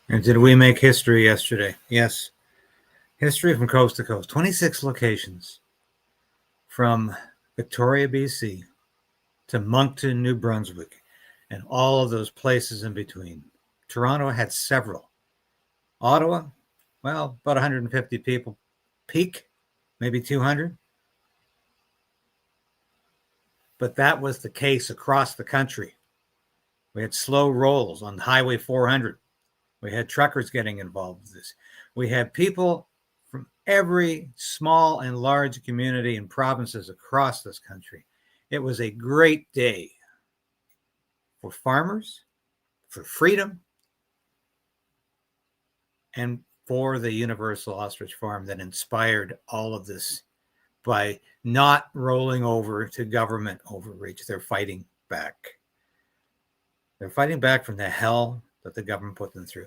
And did we make history yesterday? Yes. History from coast to coast. 26 locations from Victoria, BC to Moncton, New Brunswick, and all of those places in between. Toronto had several. Ottawa, well, about 150 people. Peak, maybe 200. But that was the case across the country. We had slow rolls on Highway 400. We had truckers getting involved with this. We had people from every small and large community and provinces across this country. It was a great day for farmers, for freedom, and for the Universal Ostrich Farm that inspired all of this by not rolling over to government overreach. They're fighting back. They're fighting back from the hell that the government put them through.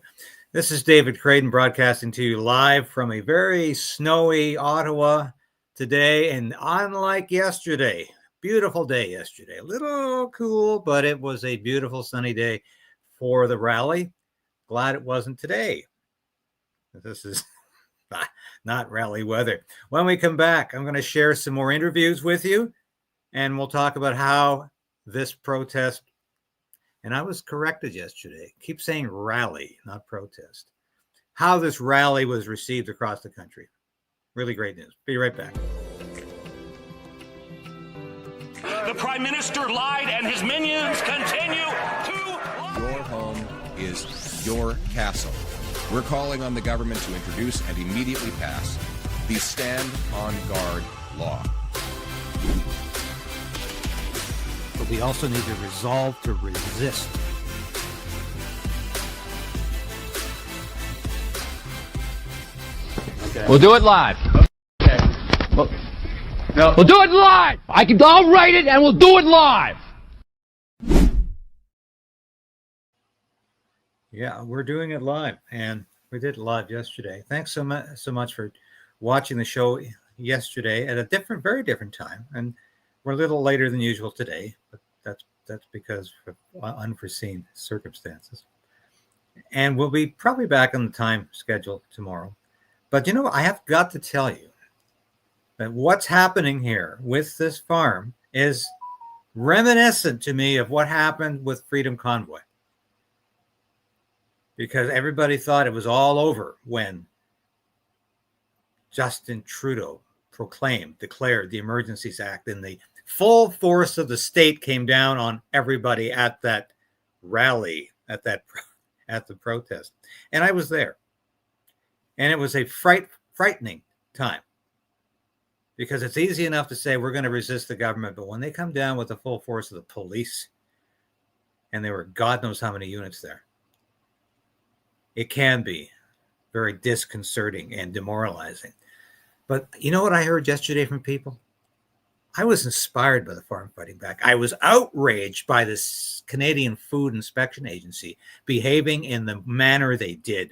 This is David Krayden broadcasting to you live from a very snowy Ottawa today. And unlike yesterday, beautiful day yesterday, a little cool, but it was a beautiful sunny day for the rally. Glad it wasn't today. This is not rally weather. When we come back, I'm going to share some more interviews with you, and we'll talk about how this protest, and I was corrected yesterday, keep saying rally, not protest, how this rally was received across the country. Really great news. Be right back. The Prime Minister lied and his minions continue to lie. Your home is your castle. We're calling on the government to introduce and immediately pass the Stand on Guard law. But we also need to resolve to resist. Okay. We'll do it live. Okay. No. We'll do it live. I'll write it and we'll do it live. Yeah, we're doing it live, and we did it live yesterday. Thanks so much for watching the show yesterday at a very different time, and we're a little later than usual today, but that's because of unforeseen circumstances. And we'll be probably back on the time schedule tomorrow. But I have got to tell you that what's happening here with this farm is reminiscent to me of what happened with Freedom Convoy. Because everybody thought it was all over when Justin Trudeau declared the Emergencies Act, and the full force of the state came down on everybody at that rally, at the protest. And I was there. And it was a frightening time. Because it's easy enough to say we're going to resist the government, but when they come down with the full force of the police, and there were God knows how many units there, it can be very disconcerting and demoralizing. But you know what I heard yesterday from people? I was inspired by the farm fighting back. I was outraged by this Canadian Food Inspection Agency behaving in the manner they did,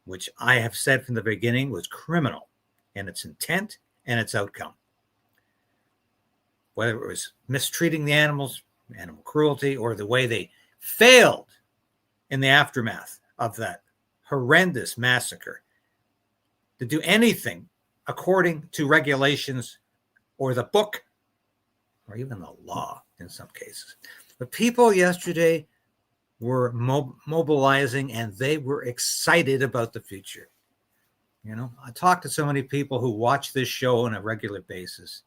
which I have said from the beginning was criminal in its intent and its outcome. Whether it was mistreating the animals, animal cruelty, or the way they failed in the aftermath of that horrendous massacre to do anything according to regulations or the book or even the law in some cases. The people yesterday were mobilizing, and they were excited about the future. I talk to so many people who watch this show on a regular basis.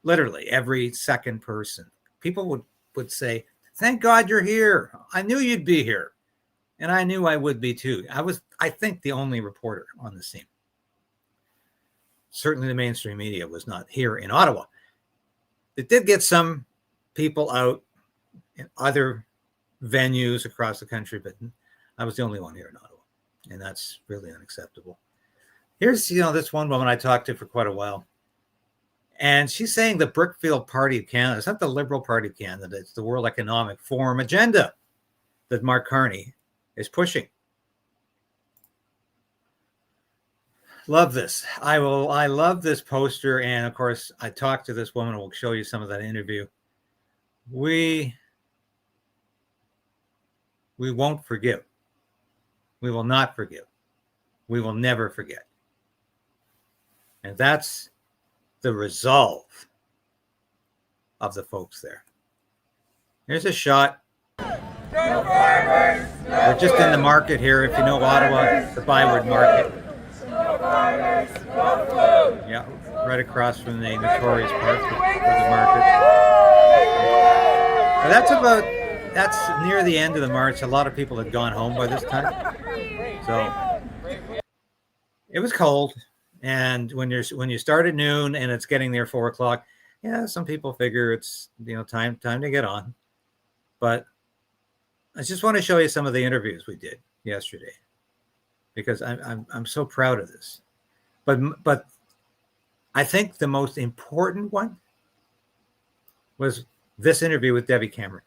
Literally every second person. People would say, "Thank God you're here. I knew you'd be here." And I knew I would be too. I think, the only reporter on the scene. Certainly the mainstream media was not here in Ottawa. It did get some people out in other venues across the country, but I was the only one here in Ottawa. And that's really unacceptable. Here's, this one woman I talked to for quite a while. And she's saying the Brookfield Party of Canada, it's not the Liberal Party of Canada, it's the World Economic Forum agenda that Mark Carney is pushing. Love this. I love this poster. And of course, I talked to this woman. We'll show you some of that interview. We won't forgive. We will not forgive. We will never forget. And that's the resolve of the folks there. Here's a shot. We're just in the market here. If you know Ottawa, the Byward Market. Yeah, right across from the notorious park for the market. But that's near the end of the march. A lot of people had gone home by this time. So it was cold. And when you start at noon and it's getting near 4 o'clock, yeah, some people figure it's time to get on. But I just want to show you some of the interviews we did yesterday, because I'm so proud of this. But I think the most important one was this interview with Debbie Cameron,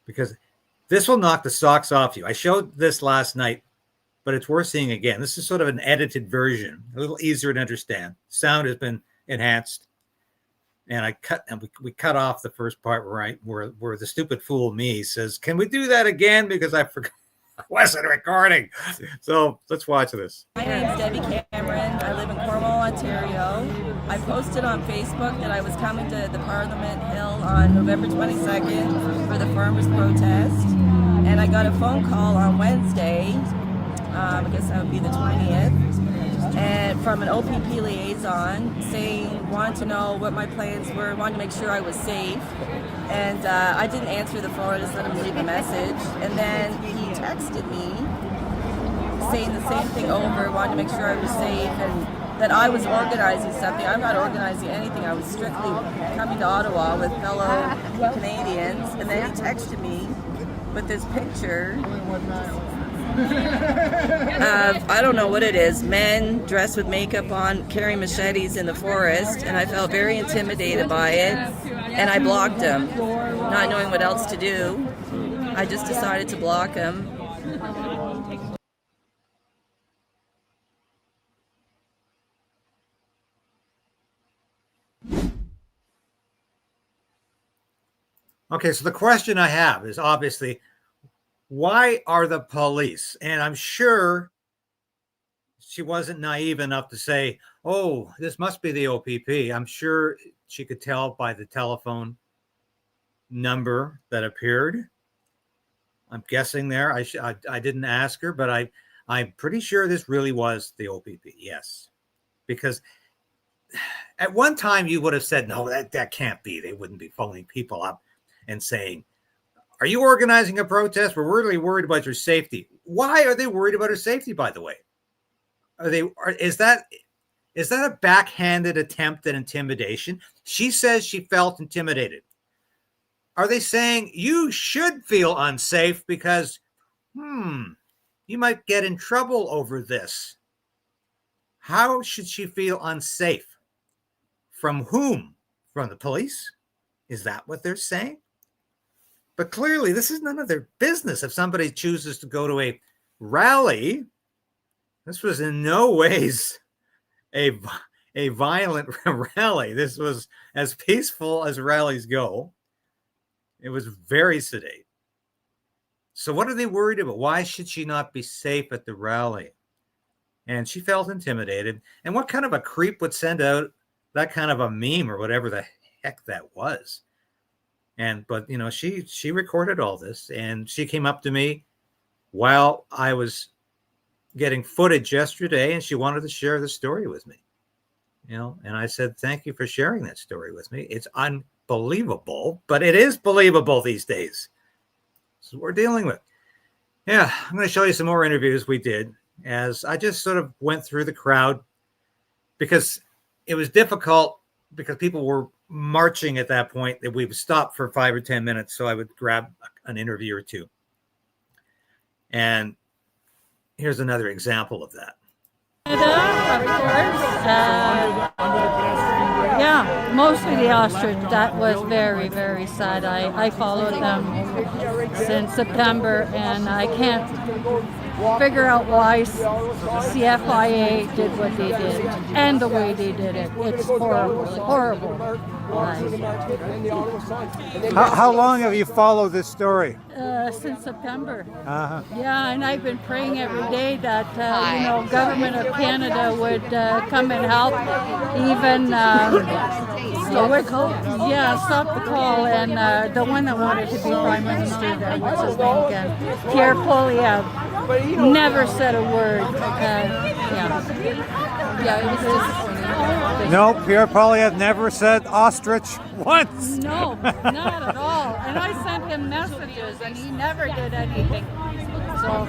because this will knock the socks off you. I showed this last night, but it's worth seeing again. This is sort of an edited version, a little easier to understand. Sound has been enhanced. And we cut off the first part where the stupid fool me says, "Can we do that again?" Because I forgot I wasn't recording. So let's watch this. My name's Debbie Cameron. I live in Cornwall, Ontario. I posted on Facebook that I was coming to the Parliament Hill on November 22nd for the farmers' protest. And I got a phone call on Wednesday, I guess that would be the 20th, and from an OPP liaison saying, wanted to know what my plans were, wanted to make sure I was safe. And I didn't answer the phone, I just let him leave a message. And then he texted me saying the same thing over, wanted to make sure I was safe and that I was organizing something. I'm not organizing anything. I was strictly coming to Ottawa with fellow Canadians. And then he texted me with this picture of, I don't know what it is, men dressed with makeup on carrying machetes in the forest, and I felt very intimidated by it, and I blocked him, not knowing what else to do. I just decided to block him. Okay, so the question I have is obviously, why are the police? And I'm sure she wasn't naive enough to say, oh, this must be the OPP. I'm sure she could tell by the telephone number that appeared. I'm guessing there. I didn't ask her, but I'm pretty sure this really was the OPP. Yes. Because at one time you would have said, no, that can't be. They wouldn't be phoning people up and saying, are you organizing a protest? We're really worried about your safety. Why are they worried about her safety, by the way? Is that a backhanded attempt at intimidation? She says she felt intimidated. Are they saying you should feel unsafe because, you might get in trouble over this? How should she feel unsafe? From whom? From the police? Is that what they're saying? But clearly, this is none of their business. If somebody chooses to go to a rally, this was in no ways a violent rally. This was as peaceful as rallies go. It was very sedate. So what are they worried about? Why should she not be safe at the rally? And she felt intimidated. And what kind of a creep would send out that kind of a meme or whatever the heck that was? But she recorded all this, and she came up to me while I was getting footage yesterday, and she wanted to share the story with me. And I said, thank you for sharing that story with me. It's unbelievable, but it is believable these days. This is what we're dealing with. Yeah, I'm going to show you some more interviews we did as I just sort of went through the crowd, because it was difficult because people were marching at that point that we would stop for 5 or 10 minutes. So I would grab an interview or two. And here's another example of that. Of course. Yeah, mostly the ostrich. That was very, very sad. I followed them since September, and I can't figure out why CFIA did what they did and the way they did it. It's horrible, horrible. How long have you followed this story? Since September. Uh-huh. Yeah, and I've been praying every day that government of Canada would come and help, even stop the call. And the one that wanted to be prime minister, there, what's his name again? Pierre Poilievre, never said a word. It was disappointing. No, Pierre Poilievre never said ostrich once. No, not at all. And I sent him messages, and he never did anything. So,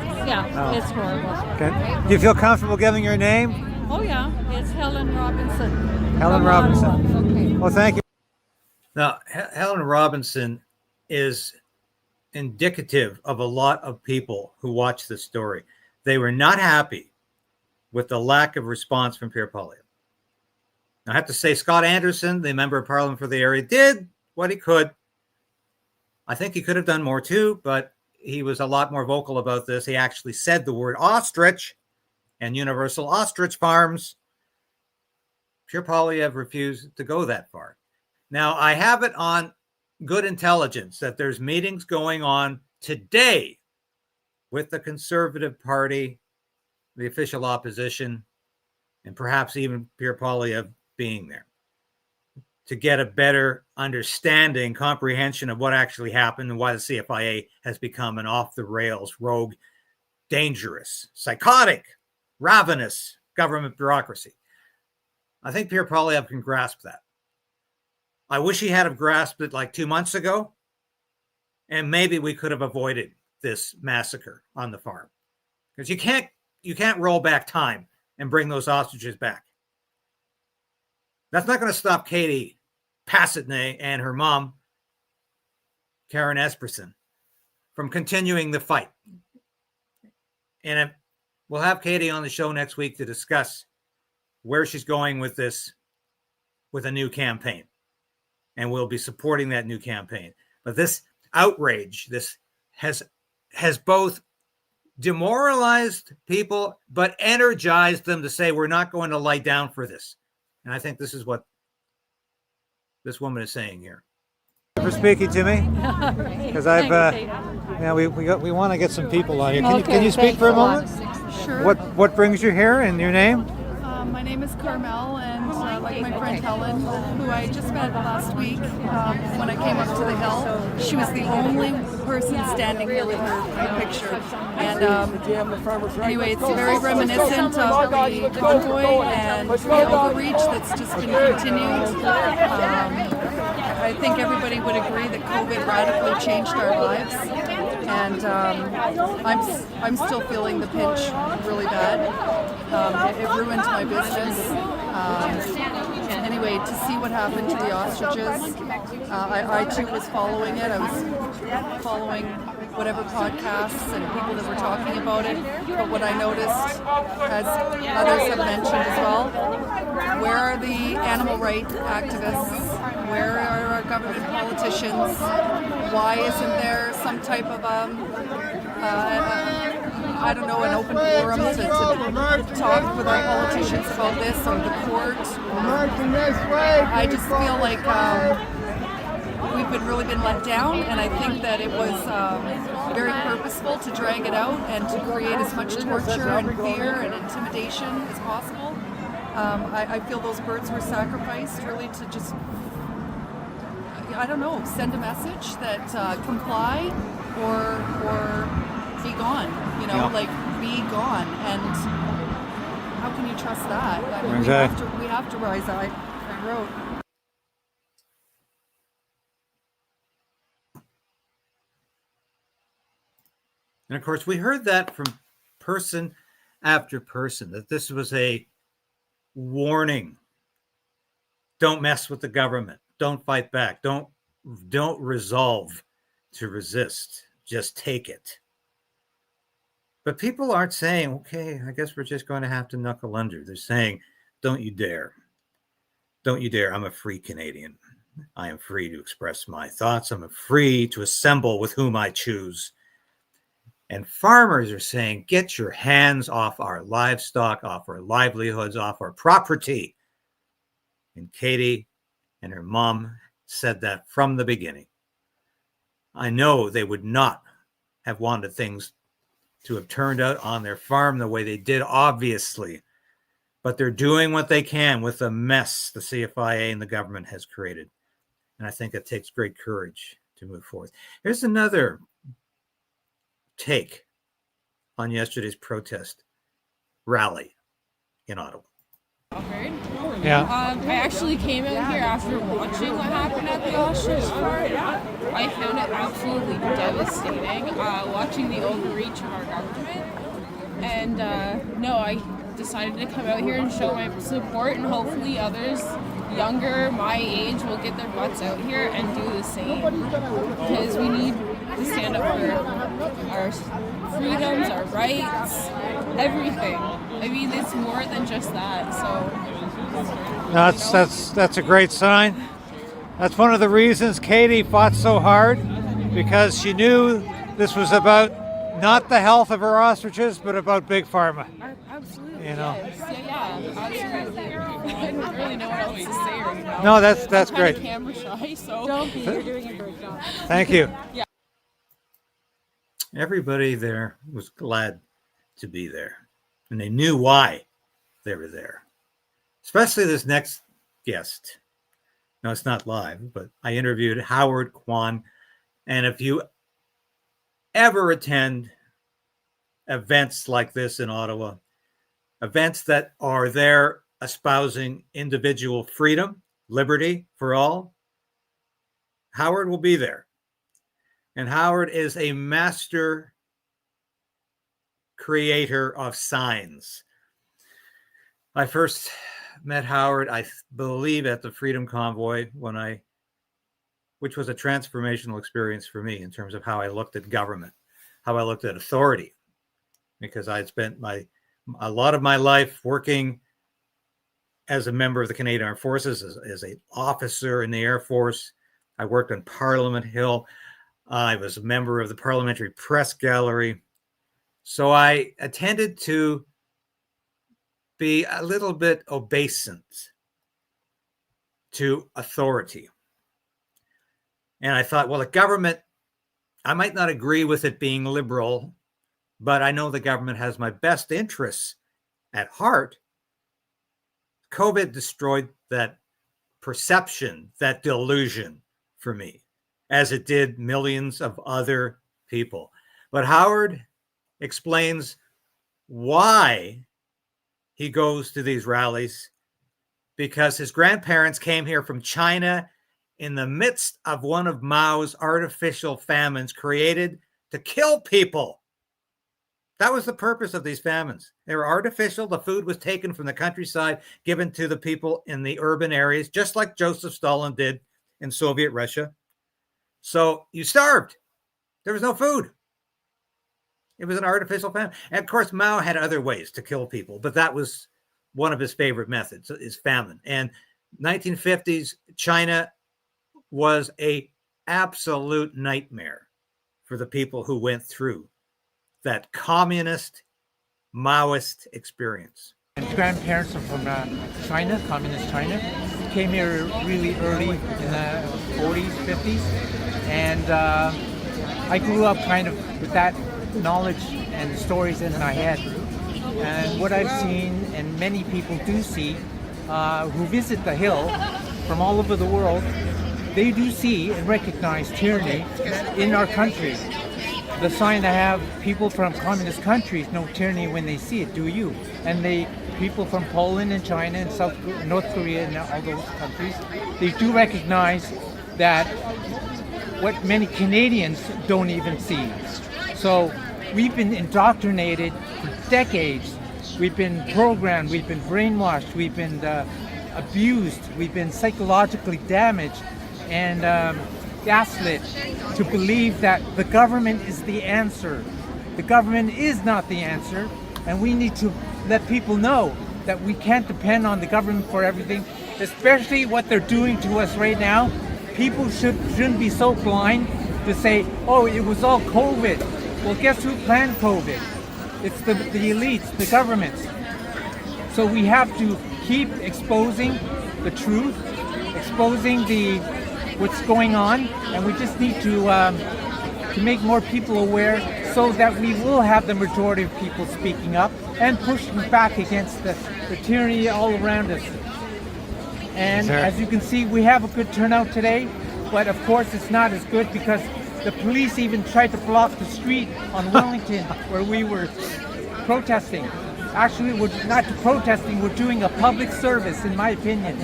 It's horrible. Okay. Do you feel comfortable giving your name? Oh, yeah. It's Helen Robinson. Helen Robinson. Okay. Well, thank you. Now, Helen Robinson is indicative of a lot of people who watch this story. They were not happy with the lack of response from Pierre Poilievre. I have to say, Scott Anderson, the member of parliament for the area, did what he could. I think he could have done more too, but he was a lot more vocal about this. He actually said the word ostrich and Universal Ostrich Farms. Pierre Poilievre refused to go that far. Now, I have it on good intelligence that there's meetings going on today with the Conservative Party, the official opposition, and perhaps even Pierre Poilievre being there to get a better understanding, comprehension of what actually happened and why the CFIA has become an off-the-rails, rogue, dangerous, psychotic, ravenous government bureaucracy. I think Pierre Poilievre can grasp that. I wish he had grasped it like 2 months ago, and maybe we could have avoided this massacre on the farm. Because you can't roll back time and bring those ostriches back. That's not going to stop Katie Passatney and her mom, Karen Esperson, from continuing the fight. And we'll have Katie on the show next week to discuss where she's going with this, with a new campaign. And we'll be supporting that new campaign. But this outrage, this has both demoralized people, but energized them to say, we're not going to lie down for this. And I think this is what this woman is saying here. For speaking to me, because we want to get some people on here. Can you speak for a moment? Sure. What brings you here and your name? My name is Carmel, and like my friend Helen, who I just met last week when I came up to the hill, she was the only person standing here with her picture. And anyway, it's very reminiscent of the convoy and the overreach that's just been continued. I think everybody would agree that COVID radically changed our lives. And I'm still feeling the pinch really bad. It ruined my business. Anyway, to see what happened to the ostriches, I too was following it. I was following whatever podcasts and people that were talking about it. But what I noticed, as others have mentioned as well, where are the animal rights activists? Where are our government politicians? Why isn't there some type of I don't know, an open forum to talk with our politicians about this, or the court? I just feel like we've really been let down, and I think that it was very purposeful to drag it out and to create as much torture and fear and intimidation as possible. I feel those birds were sacrificed really to just, I don't know, send a message that comply or be gone, like be gone. And how can you trust that? I mean, we have to rise. I wrote. And of course, we heard that from person after person, that this was a warning. Don't mess with the government. Don't fight back. Don't resolve to resist. Just take it. But people aren't saying, okay, I guess we're just going to have to knuckle under. They're saying, don't you dare. Don't you dare. I'm a free Canadian. I am free to express my thoughts. I'm free to assemble with whom I choose. And farmers are saying, get your hands off our livestock, off our livelihoods, off our property. And Katie And her mom said that from the beginning. I know they would not have wanted things to have turned out on their farm the way they did, obviously. But they're doing what they can with the mess the CFIA and the government has created. And I think it takes great courage to move forward. Here's another take on yesterday's protest rally in Ottawa. Yeah. I actually came out here after watching what happened at the ostrich farm. I found it absolutely devastating, watching the overreach of our government. And I decided to come out here and show my support, and hopefully others younger, my age, will get their butts out here and do the same. Because we need to stand up for our freedoms, our rights, everything. I mean, it's more than just that, so... That's a great sign. That's one of the reasons Katie fought so hard, because she knew this was about not the health of her ostriches, but about big pharma. Absolutely. You know. Yes. Yeah, absolutely. I don't really know what else to say right now. No, that's I'm great. Camera shy, so Don't be. You're doing a great job. Thank you. Yeah. Everybody there was glad to be there, and they knew why they were there. Especially this next guest. No, it's not live, but I interviewed Howard Kwan. And if you ever attend events like this in Ottawa, events that are there espousing individual freedom, liberty for all, Howard will be there. And Howard is a master creator of signs. I first met Howard, I believe, at the Freedom Convoy which was a transformational experience for me in terms of how I looked at government, how I looked at authority, because I had spent a lot of my life working as a member of the Canadian Armed Forces, as an officer in the Air Force. I worked on Parliament Hill. I was a member of the Parliamentary Press Gallery. So I tended to be a little bit obeisant to authority. And I thought, well, the government, I might not agree with it being liberal, but I know the government has my best interests at heart. COVID destroyed that perception, that delusion for me, as it did millions of other people. But Howard explains why he goes to these rallies, because his grandparents came here from China in the midst of one of Mao's artificial famines created to kill people. That was the purpose of these famines. They were artificial. The food was taken from the countryside, given to the people in the urban areas, just like Joseph Stalin did in Soviet Russia. So you starved. There was no food. It was an artificial famine. And of course, Mao had other ways to kill people, but that was one of his favorite methods, is famine. And 1950s China was a absolute nightmare for the people who went through that communist, Maoist experience. And grandparents are from China, communist China, came here really early in the 40s, 50s, and I grew up kind of with that knowledge and stories in my head. And what I've seen, and many people do see, who visit the Hill from all over the world, they do see and recognize tyranny in our country. The sign I have, people from communist countries know tyranny when they see it, do you? And people from Poland and China and North Korea and all those countries, they do recognize that what many Canadians don't even see. So we've been indoctrinated for decades. We've been programmed, we've been brainwashed, we've been abused, we've been psychologically damaged and gaslit to believe that the government is the answer. The government is not the answer, and we need to let people know that we can't depend on the government for everything, especially what they're doing to us right now. People shouldn't be so blind to say, oh, it was all COVID. Well, guess who planned COVID? It's the elites, the governments. So we have to keep exposing the truth, exposing what's going on, and we just need to make more people aware, so that we will have the majority of people speaking up and pushing back against the tyranny all around us. And as you can see, we have a good turnout today, but of course it's not as good because the police even tried to block the street on Wellington where we were protesting. Actually, we're not protesting, we're doing a public service, in my opinion,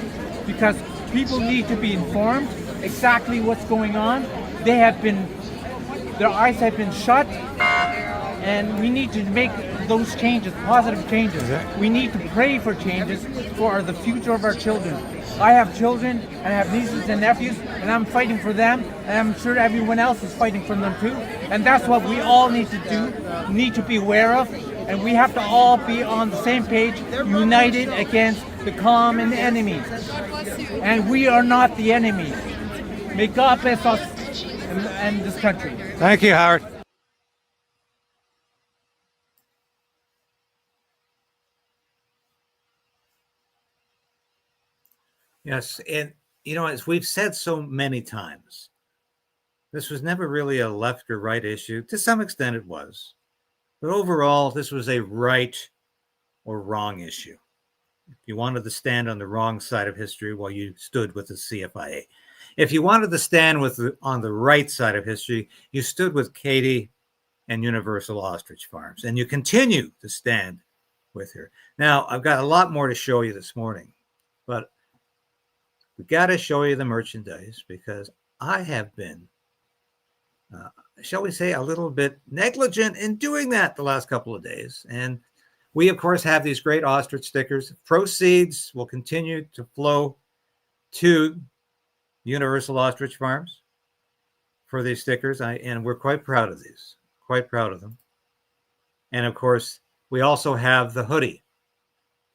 because people need to be informed exactly what's going on. Their eyes have been shut, and we need to make those changes, positive changes. We need to pray for changes for the future of our children. I have children, and I have nieces and nephews, and I'm fighting for them, and I'm sure everyone else is fighting for them too. And that's what we all need to do, need to be aware of, and we have to all be on the same page, united against the common enemy. And we are not the enemy. May God bless us and this country. Thank you, Howard. Yes, and you know, as we've said so many times, this was never really a left or right issue. To some extent it was. But overall, this was a right or wrong issue. If you wanted to stand on the wrong side of history, well, you stood with the CFIA. If you wanted to stand on the right side of history, you stood with Katie and Universal Ostrich Farms, and you continue to stand with her. Now, I've got a lot more to show you this morning, but we got to show you the merchandise because I have been, shall we say, a little bit negligent in doing that the last couple of days. And we, of course, have these great ostrich stickers. Proceeds will continue to flow to Universal Ostrich Farms for these stickers. And we're quite proud of these, quite proud of them. And of course, we also have the hoodie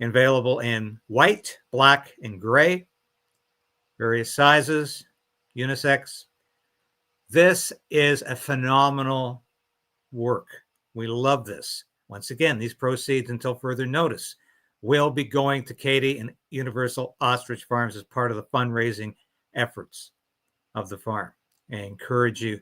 available in white, black, and gray, various sizes, unisex. This is a phenomenal work. We love this. Once again, these proceeds, until further notice, will be going to Katie and Universal Ostrich Farms as part of the fundraising efforts of the farm. I encourage you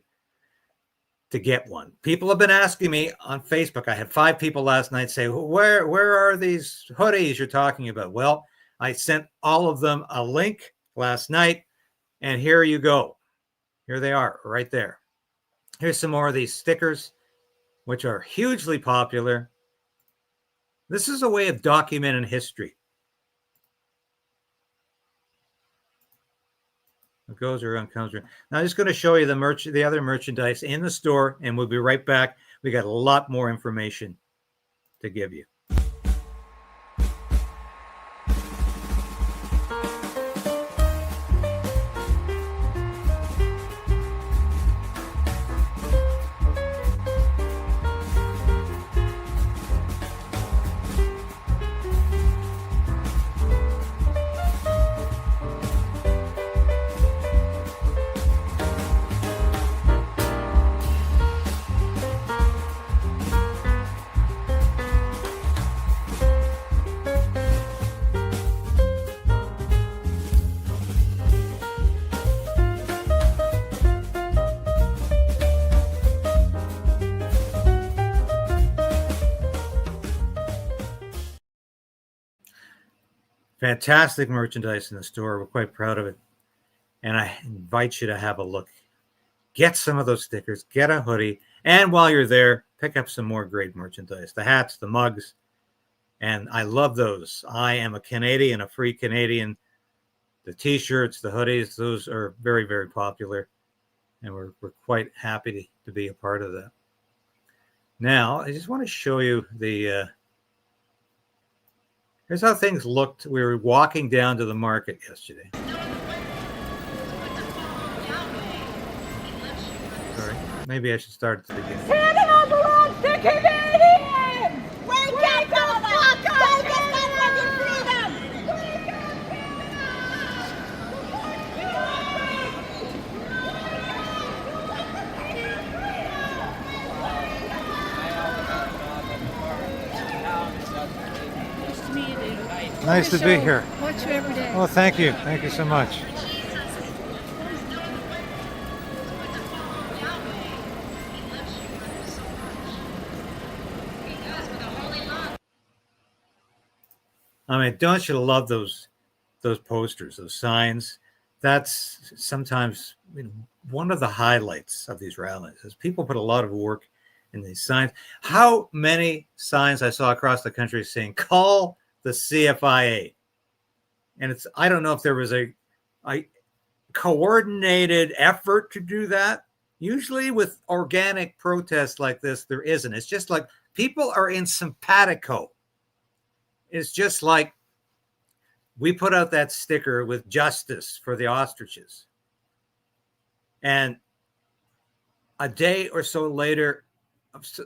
to get one. People have been asking me on Facebook. I had 5 people last night say, where are these hoodies you're talking about? Well, I sent all of them a link last night, and here you go. Here they are right there. Here's some more of these stickers, which are hugely popular. This is a way of documenting history. It goes around, comes around. Now I'm just going to show you the other merchandise in the store, and we'll be right back. We got a lot more information to give you. Fantastic merchandise in the store. We're quite proud of it. And I invite you to have a look. Get some of those stickers. Get a hoodie. And while you're there, pick up some more great merchandise. The hats, the mugs. And I love those. I am a Canadian, a free Canadian. The T-shirts, the hoodies, those are very, very popular. And we're quite happy to be a part of that. Now, I just want to show you the... here's how things looked. We were walking down to the market yesterday. Sorry, maybe I should start at the beginning. Canada belongs to Canadians! Wake up, motherfuckers! Go get that fucking freedom! Nice to be here. Watch you every day. Oh, thank you. Thank you so much. I mean, don't you love those posters, those signs? That's sometimes one of the highlights of these rallies is people put a lot of work in these signs. How many signs I saw across the country saying, call the CFIA. And I don't know if there was a coordinated effort to do that. Usually with organic protests like this, there isn't. It's just like people are in simpatico. It's just like we put out that sticker with justice for the ostriches. And a day or so later,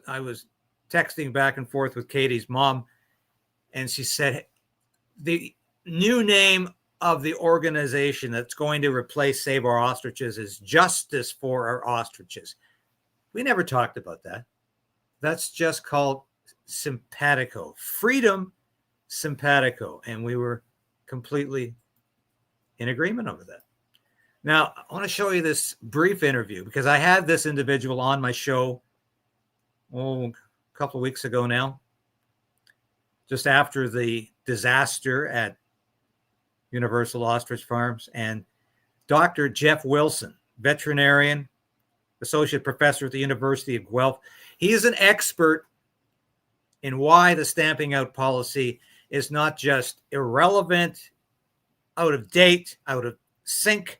I was texting back and forth with Katie's mom, and she said the new name of the organization that's going to replace Save Our Ostriches is Justice for Our Ostriches. We never talked about that. That's just called simpatico. Freedom simpatico. And we were completely in agreement over that. Now, I want to show you this brief interview because I had this individual on my show a couple of weeks ago now, just after the disaster at Universal Ostrich Farms. And Dr. Jeff Wilson, veterinarian, associate professor at the University of Guelph, he is an expert in why the stamping out policy is not just irrelevant, out of date, out of sync,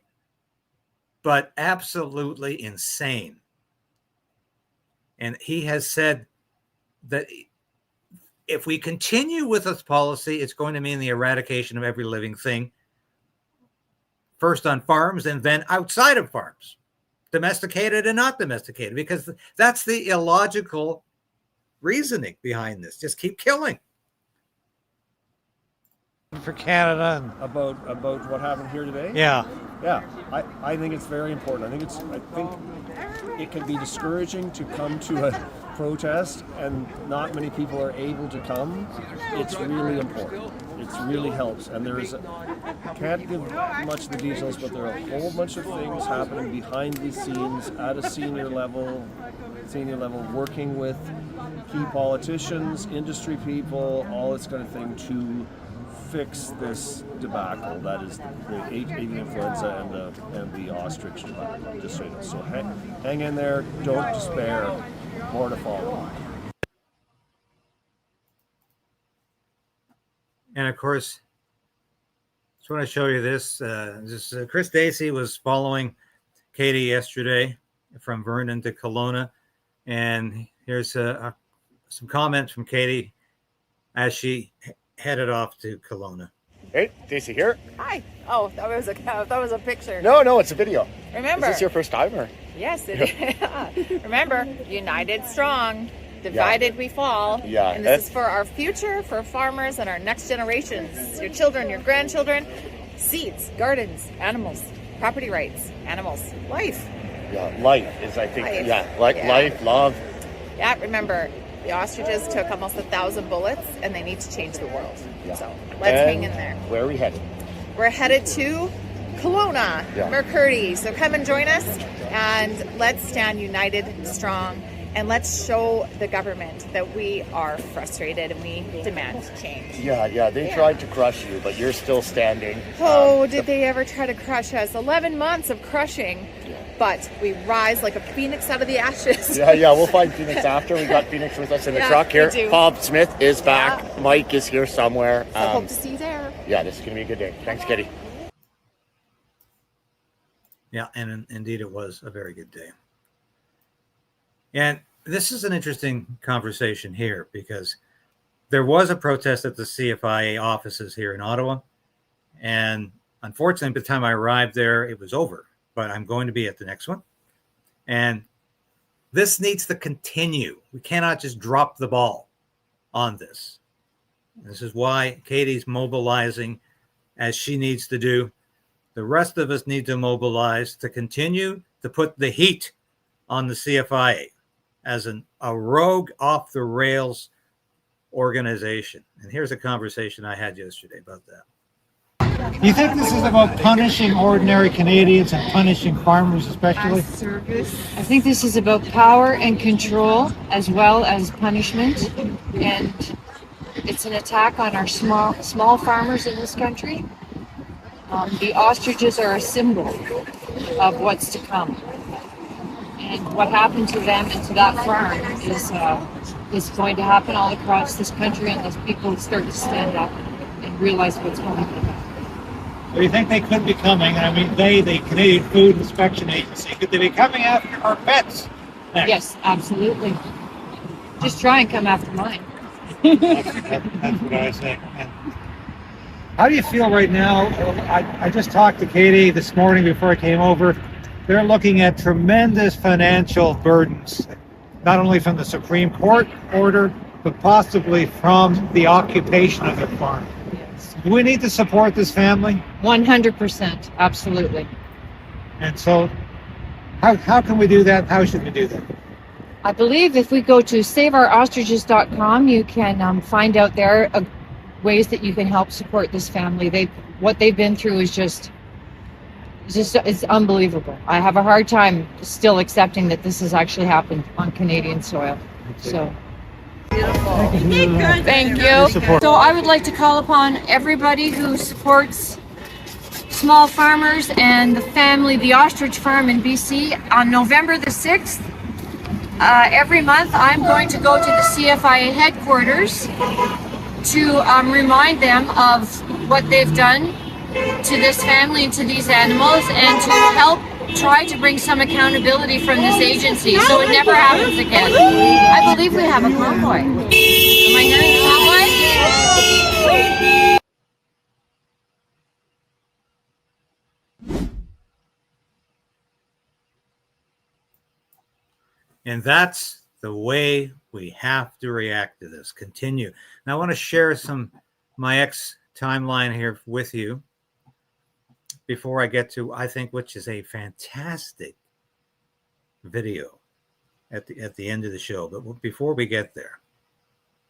but absolutely insane. And he has said that if we continue with this policy, it's going to mean the eradication of every living thing, first on farms and then outside of farms, domesticated and not domesticated, because that's the illogical reasoning behind this. Just keep killing. For Canada and about what happened here today. Yeah. I think it's very important. I think it can be discouraging to come to a protest and not many people are able to come. It's really important. It really helps. And can't give much of the details, but there are a whole bunch of things happening behind the scenes at a senior level, working with key politicians, industry people, all this kind of thing to fix this debacle that is the avian influenza and the ostrich debacle. Just so you know. So hang in there, don't despair, more to follow. And of course, I just want to show you this. Chris Dacey was following Katie yesterday from Vernon to Kelowna, and here's some comments from Katie as she headed off to Kelowna. Hey, Dacey here. Hi. Oh, that was a picture. No, it's a video. Remember. Is this your first time or? Yes, it is. Remember, united strong, divided we fall. Yeah. And this is for our future, for farmers and our next generations, your children, your grandchildren, seeds, gardens, animals, property rights, animals, life. Yeah, life is, I think, life. Life, love. Yeah, remember, the ostriches took almost 1,000 bullets, and they need to change the world. Yeah. So let's hang in there. Where are we headed? We're headed to Kelowna, McCurdy. So come and join us, and let's stand united, strong, and let's show the government that we are frustrated and we demand change. Yeah. They tried to crush you, but you're still standing. Oh, did they ever try to crush us? 11 months of crushing. But we rise like a phoenix out of the ashes. Yeah, we'll find Phoenix after. We got Phoenix with us in the truck here. Bob Smith is back. Yeah. Mike is here somewhere. So hope to see you there. Yeah, this is going to be a good day. Thanks, Kitty. Yeah, and indeed it was a very good day. And this is an interesting conversation here because there was a protest at the CFIA offices here in Ottawa. And unfortunately, by the time I arrived there, it was over. But I'm going to be at the next one. And this needs to continue. We cannot just drop the ball on this. This is why Katie's mobilizing as she needs to do. The rest of us need to mobilize to continue to put the heat on the CFIA as a rogue off the rails organization. And here's a conversation I had yesterday about that. You think this is about punishing ordinary Canadians and punishing farmers especially? I think this is about power and control as well as punishment. And It's an attack on our small farmers in this country. The ostriches are a symbol of what's to come. And what happened to them and to that farm is going to happen all across this country unless people start to stand up and realize what's going on. Do you think they could be coming? I mean, the Canadian Food Inspection Agency, could they be coming after our pets next? Yes, absolutely. Just try and come after mine. That's what I say. And how do you feel right now? I just talked to Katie this morning before I came over. They're looking at tremendous financial burdens, not only from the Supreme Court order, but possibly from the occupation of their farm. Yes. Do we need to support this family? 100%, absolutely. And so, how can we do that? How should we do that? I believe if we go to saveourostriches.com, you can find out there ways that you can help support this family. What they've been through is just it's unbelievable. I have a hard time still accepting that this has actually happened on Canadian soil. So thank you. So I would like to call upon everybody who supports small farmers and the family, the ostrich farm in BC, on November the 6th. Every month I'm going to go to the CFIA headquarters to remind them of what they've done to this family and to these animals, and to help try to bring some accountability from this agency so it never happens again. I believe we have a convoy. Am I hearing a convoy? And that's the way we have to react to this. Continue. Now I want to share my X timeline here with you before I get to, I think, which is a fantastic video at the end of the show. But before we get there,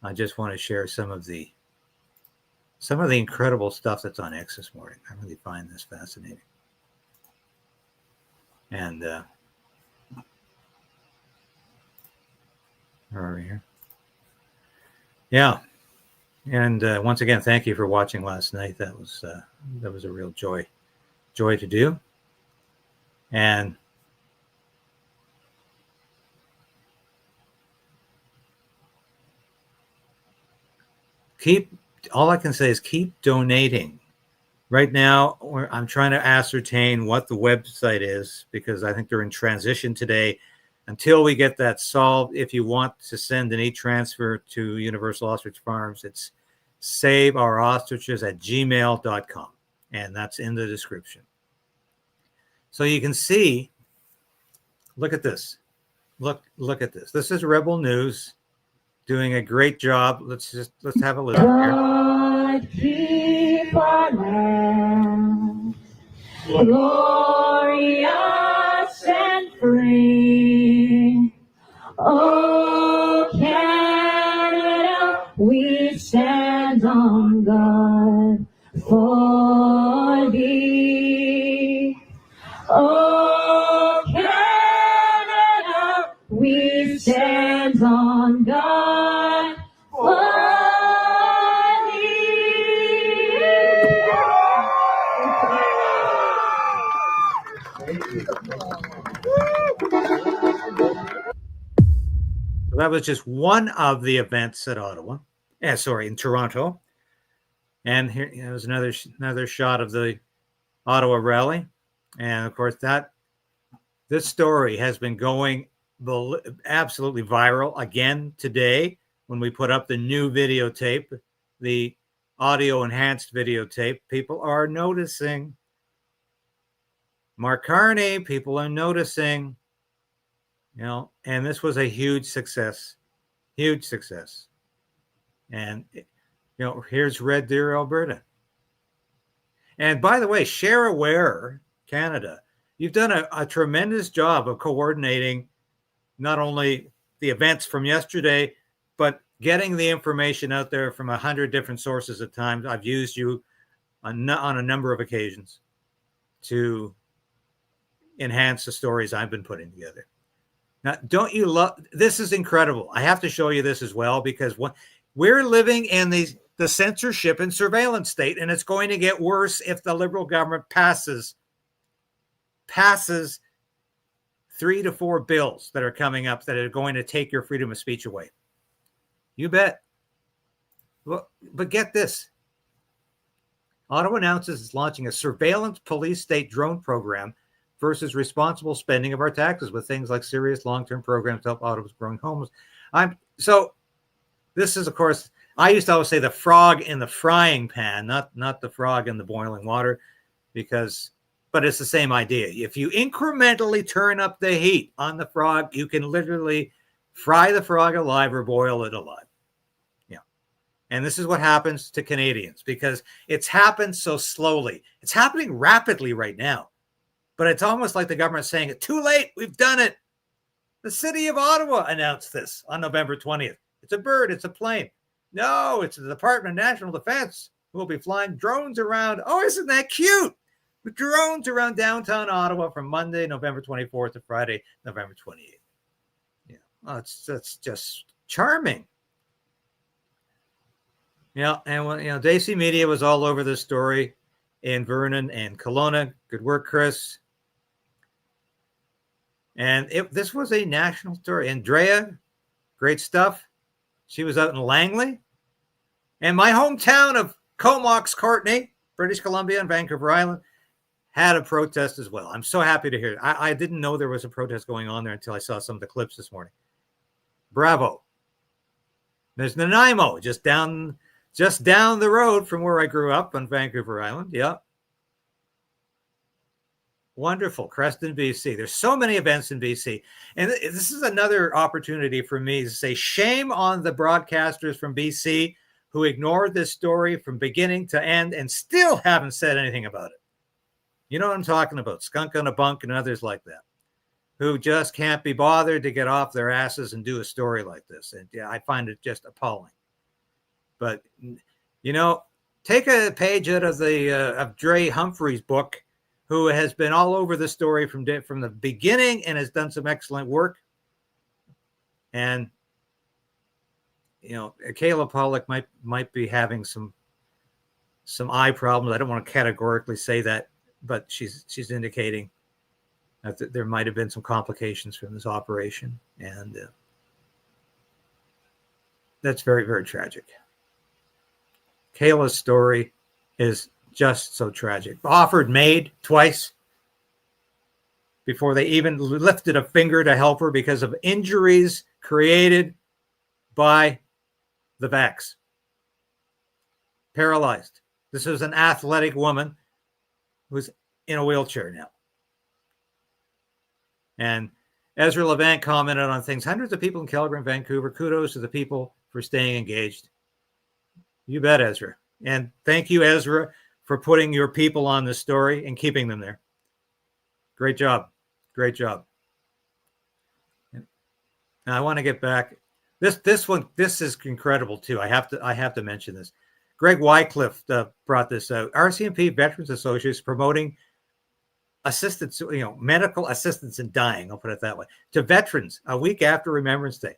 I just want to share some of the incredible stuff that's on X this morning. I really find this fascinating. And where are we here? Yeah. And once again, thank you for watching last night. That was a real joy to do. And all I can say is keep donating. Right now, I'm trying to ascertain what the website is, because I think they're in transition today. Until we get that solved, if you want to send an e-transfer to Universal Ostrich Farms, it's saveourostriches@gmail.com. And that's in the description. So you can see, look at this. Look at this. This is Rebel News doing a great job. Let's have a listen here. God keep our land glorious and free. Oh, Canada, we stand on God for thee. Oh, Canada, we stand on God for So that was just one of the events at Ottawa. In Toronto. And here was another shot of the Ottawa rally. And of course, this story has been going absolutely viral again today when we put up the new videotape, the audio enhanced videotape. People are noticing. Mark Carney, people are noticing. And this was a huge success. And here's Red Deer, Alberta. And by the way, Share Aware Canada, you've done a tremendous job of coordinating not only the events from yesterday, but getting the information out there from 100 different sources at times. I've used you on a number of occasions to enhance the stories I've been putting together. Now, don't you love this? Is incredible. I have to show you this as well, because We're living in the censorship and surveillance state, and it's going to get worse if the Liberal government passes 3 to 4 bills that are coming up that are going to take your freedom of speech away. You bet. Well, but get this. Ottawa announces it's launching a surveillance police state drone program versus responsible spending of our taxes with things like serious long-term programs to help Ottawa's growing homes. So this is, of course, I used to always say the frog in the frying pan, not the frog in the boiling water, but it's the same idea. If you incrementally turn up the heat on the frog, you can literally fry the frog alive or boil it alive. Yeah. And this is what happens to Canadians because it's happened so slowly. It's happening rapidly right now. But it's almost like the government saying, it's too late, we've done it. The city of Ottawa announced this on November 20th. It's a bird, it's a plane. No, it's the Department of National Defense who will be flying drones around. Oh, isn't that cute? With drones around downtown Ottawa from Monday, November 24th to Friday, November 28th. Yeah, that's just charming. Yeah, and Daisy Media was all over this story in Vernon and Kelowna. Good work, Chris. And this was a national story. Andrea, great stuff. She was out in Langley. And my hometown of Comox, Courtenay, British Columbia and Vancouver Island, had a protest as well. I'm so happy to hear it. I didn't know there was a protest going on there until I saw some of the clips this morning. Bravo. There's Nanaimo, just down the road from where I grew up on Vancouver Island. Yeah. Wonderful. Creston, BC. There's so many events in BC. And this is another opportunity for me to say shame on the broadcasters from BC who ignored this story from beginning to end and still haven't said anything about it. You know what I'm talking about. Skunk on a Bunk and others like that who just can't be bothered to get off their asses and do a story like this. And yeah, I find it just appalling. But, take a page out of of Dre Humphrey's book, who has been all over the story from the beginning and has done some excellent work. And, Kayla Pollack might be having some eye problems. I don't want to categorically say that, but she's indicating that there might have been some complications from this operation. And that's very, very tragic. Kayla's story is just so tragic. Offered maid twice before they even lifted a finger to help her because of injuries created by the vax. Paralyzed. This is an athletic woman who's in a wheelchair now. And Ezra Levant commented on things. Hundreds of people in Calgary and Vancouver. Kudos to the people for staying engaged. You bet, Ezra. And thank you, Ezra, for putting your people on this story and keeping them there. Great job. Great job. Now I want to get back. This one, this is incredible too. I have to mention this. Greg Wycliffe brought this out. RCMP Veterans Associates promoting assistance, medical assistance in dying, I'll put it that way, to veterans a week after Remembrance Day.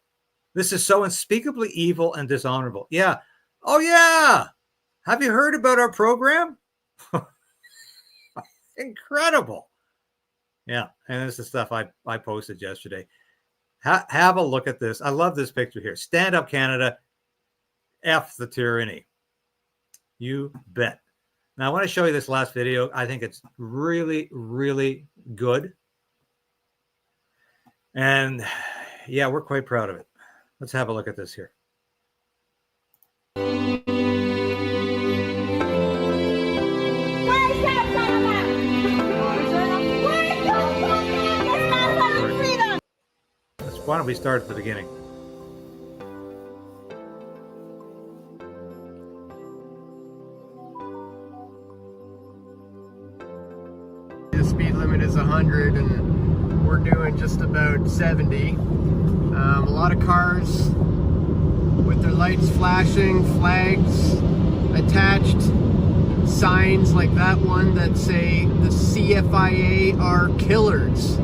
This is so unspeakably evil and dishonorable. Yeah. Oh, yeah. Have you heard about our program? Incredible. Yeah. And this is stuff I posted yesterday. Have a look at this. I love this picture here. Stand Up Canada. F the tyranny. You bet. Now, I want to show you this last video. I think it's really, really good. And yeah, we're quite proud of it. Let's have a look at this here. Why don't we start at the beginning? The speed limit is 100 and we're doing just about 70. A lot of cars with their lights flashing, flags attached, signs like that one that say the CFIA are killers.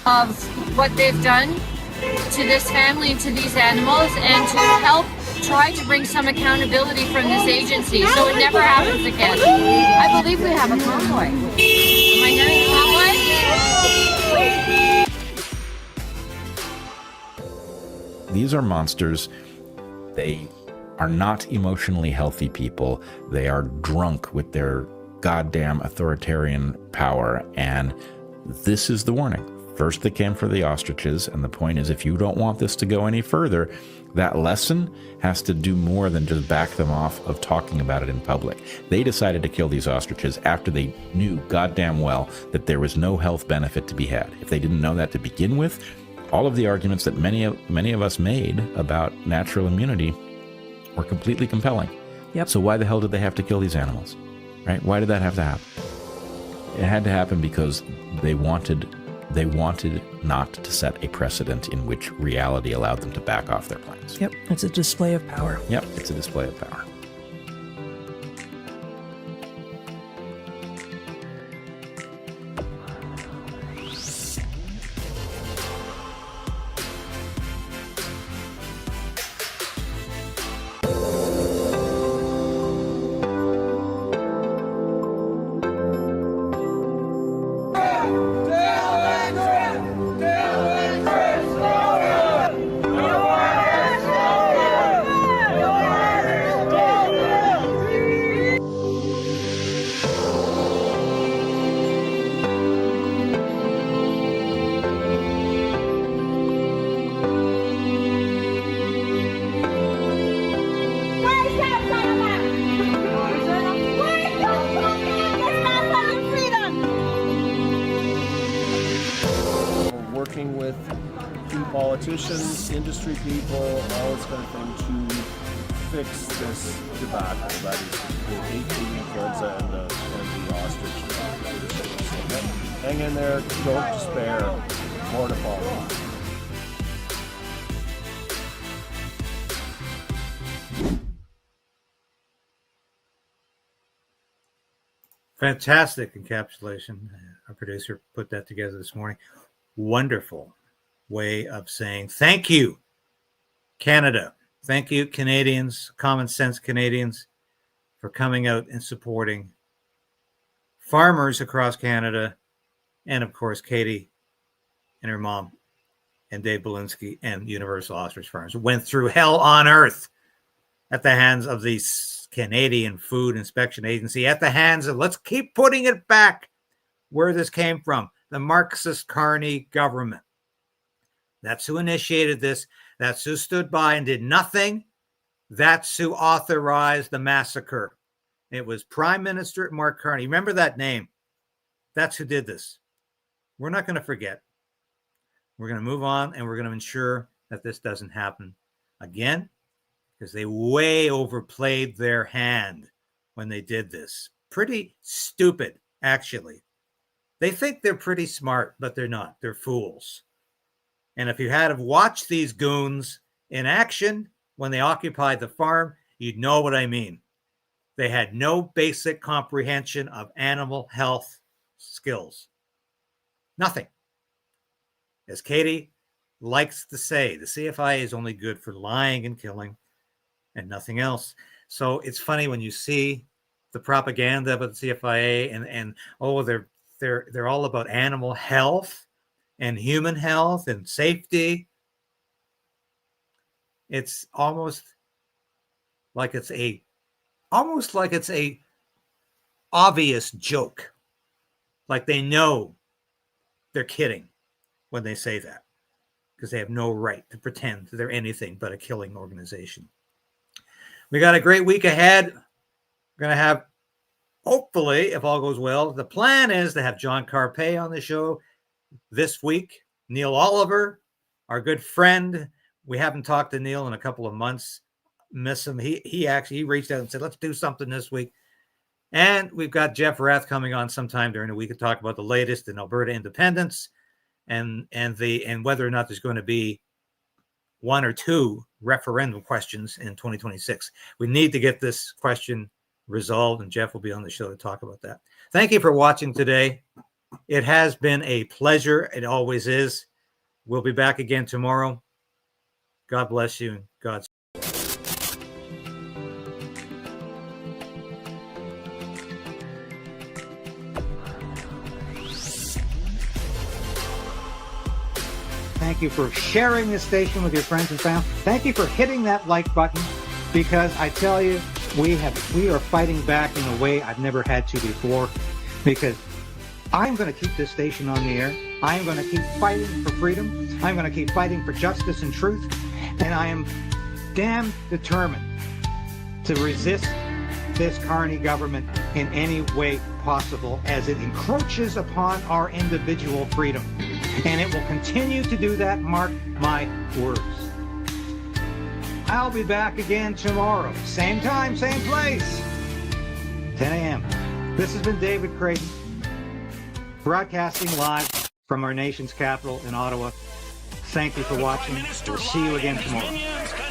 of what they've done to this family and to these animals, and to help try to bring some accountability from this agency so it never happens again. I believe we have a convoy. Am I hearing a convoy? These are monsters. They are not emotionally healthy people. They are drunk with their goddamn authoritarian power, and this is the warning. First they came for the ostriches, and the point is, if you don't want this to go any further, that lesson has to do more than just back them off of talking about it in public. They decided to kill these ostriches after they knew goddamn well that there was no health benefit to be had. If they didn't know that to begin with, all of the arguments that many of us made about natural immunity were completely compelling. Yep. So why the hell did they have to kill these animals? Right? Why did that have to happen? It had to happen because they wanted not to set a precedent in which reality allowed them to back off their plans. Yep, it's a display of power. Yep, it's a display of power. Working with key politicians, industry people, all this kind of thing to fix this debacle that is the avian influenza and the ostrich. So hang in there, don't despair, more to follow. Fantastic encapsulation. Our producer put that together this morning. Wonderful way of saying thank you, Canada. Thank you, Canadians, common sense Canadians, for coming out and supporting farmers across Canada, and of course, Katie and her mom and Dave Belinsky and Universal Ostrich Farms went through hell on earth at the hands of the Canadian Food Inspection Agency, at the hands of, let's keep putting it back where this came from, the Marxist Carney government. That's who initiated this. That's who stood by and did nothing. That's who authorized the massacre. It was Prime Minister Mark Carney. Remember that name. That's who did this. We're not going to forget. We're going to move on, and we're going to ensure that this doesn't happen again, because they way overplayed their hand when they did this. Pretty stupid, actually. They think they're pretty smart, but they're not. They're fools. And if you had watched these goons in action when they occupied the farm, you'd know what I mean. They had no basic comprehension of animal health skills. Nothing. As Katie likes to say, the CFIA is only good for lying and killing and nothing else. So it's funny when you see the propaganda about the CFIA and oh, they're all about animal health and human health and safety. It's almost like it's a obvious joke. Like they know they're kidding when they say that, because they have no right to pretend that they're anything but a killing organization. We got a great week ahead. We're going to have, hopefully, if all goes well, the plan is to have John Carpay on the show this week. Neil Oliver, our good friend. We haven't talked to Neil in a couple of months. Miss him. He actually reached out and said, let's do something this week. And we've got Jeff Rath coming on sometime during the week to talk about the latest in Alberta independence and whether or not there's going to be one or two referendum questions in 2026. We need to get this question resolved, and Jeff will be on the show to talk about that. Thank you for watching today. It has been a pleasure. It always is. We'll be back again tomorrow. God bless you. God. Thank you for sharing this station with your friends and family. Thank you for hitting that like button, because I tell you, we are fighting back in a way I've never had to before, because I'm going to keep this station on the air. I am going to keep fighting for freedom. I'm going to keep fighting for justice and truth. And I am damn determined to resist this Carney government in any way possible as it encroaches upon our individual freedom. And it will continue to do that, mark my words. I'll be back again tomorrow. Same time, same place. 10 a.m. This has been David Crayden, broadcasting live from our nation's capital in Ottawa. Thank you for watching. We'll see you again tomorrow.